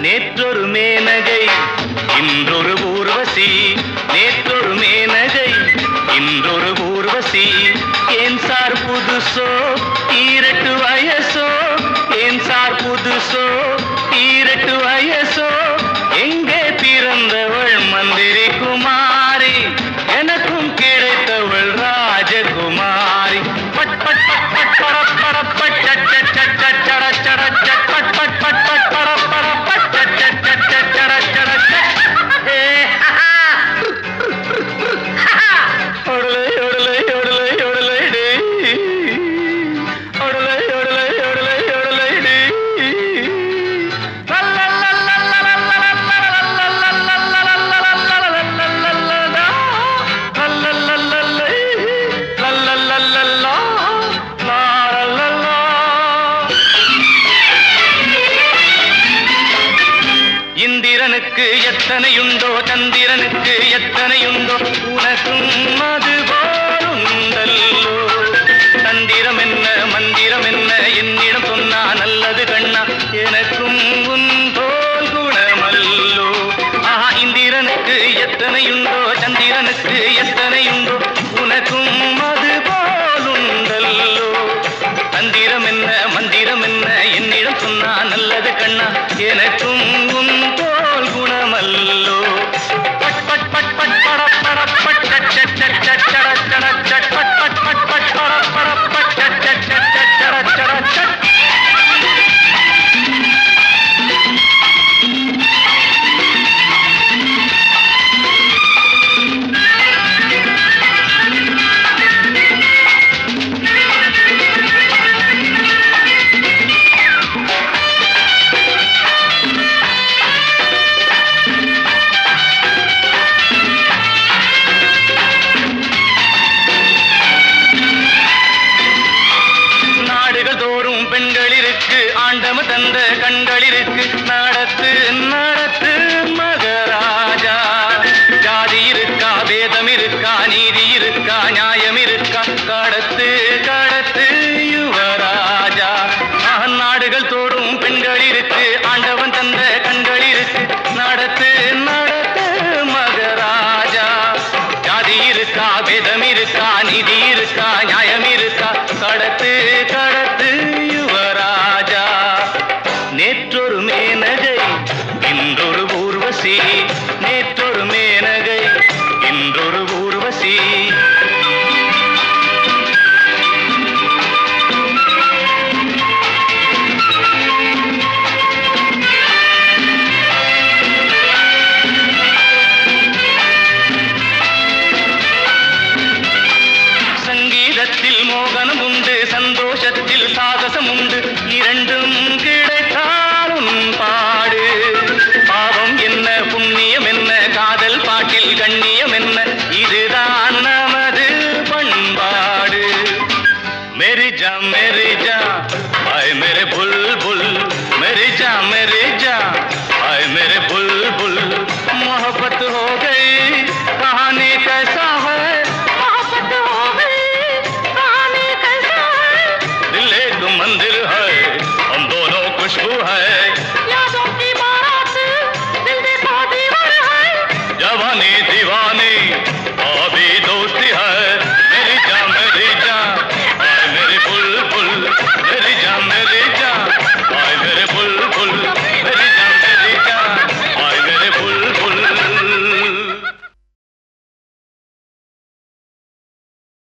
நேற்றொரு மேனகை இன்றொரு ஊர்வசி, நேற்றொரு மேனகை இன்றொரு ஊர்வசி. ஏன் சார் புதுசோ ஈரட்டு வயசோ, ஏன் சார் புதுசோ ஈரட்டு வயசோ. எங்கே பிறந்தவள் மந்திரி குமாரி, எனக்கும் கிடைத்தவள் ராஜகுமாரி. பட் பட் பட் பட் பட பட பட் சட் சட் சட் சட் சட சட சட் பட் பட் பட் பட் பட பட பட் சட் சட் சட் சட் சட சட சட். ஹே ஒடலை ஒடலை ஒடலை ஒடலை டே, ஒடலை ஒடலை ஒடலை ஒடலை டே. இந்திரனுக்கு எத்தனையுண்டோ சந்திரனுக்கு எத்தனையுண்டோ, உனக்கும் அது போலுண்டல்லோ. தந்திரம் என்ன மந்திரம் என்ன என்னிடம் சொன்னா நல்லது கண்ணா, எனக்கும் உன் போல் குணமல்லோ. ஆஹா, இந்திரனுக்கு எத்தனையுண்டோ சந்திரனுக்கு எத்தனையுண்டோ, உனக்கும் அது போலுண்டல்லோ. தந்திரம் என்ன மந்திரம் என்ன என்னிடம் சொன்னா நல்லது கண்ணா, எனக்கும் உன் போல் குணமல்லோ. பட் பட் பட் பட் பட பட பட் சட் சட் சட் சட் சட சட சட் பட் பட் பட் பட் பட பட பட் சட் சட் சட் சட் சட சட சட். பெண்களிருக்கு ஆண்டவ தந்த கண்களிருக்கு, நடத்து நடத்து மகராஜா. ஜாதி இருக்கா வேதம் இருக்கா நீதி இருக்கா நியாயம் இருக்கா, கடத்து கடத்து யுவராஜா. நாடுகள் தோறும் பெண்களிருக்கு ஆண்டவன் தந்த கண்களிருக்கு, நடத்து நடத்து மகராஜா. ஜாதி இருக்கா வேதம் இருக்கா நீதி இருக்கா நியாயம் இருக்கா, கடத்து கடத்து யுவராஜா. நேற்றொரு மேனகை இன்றொரு ஊர்வசி, நேற்றொரு மேனகை இன்றொரு ஊர்வசி. சங்கீதத்தில் மோகனம் உண்டு சந்தோஷத்தில் சாகசம் உண்டு, இரண்டும் கிடைத்தாலும் பாடு. பாவம் என்ன புண்ணியம் என்ன காதல் பாட்டில் கண்ணியம் என்ன, இதுதான் நமது பண்பாடு. मेरी जा भाई मेरे बुलबुल, मेरी जा मेरी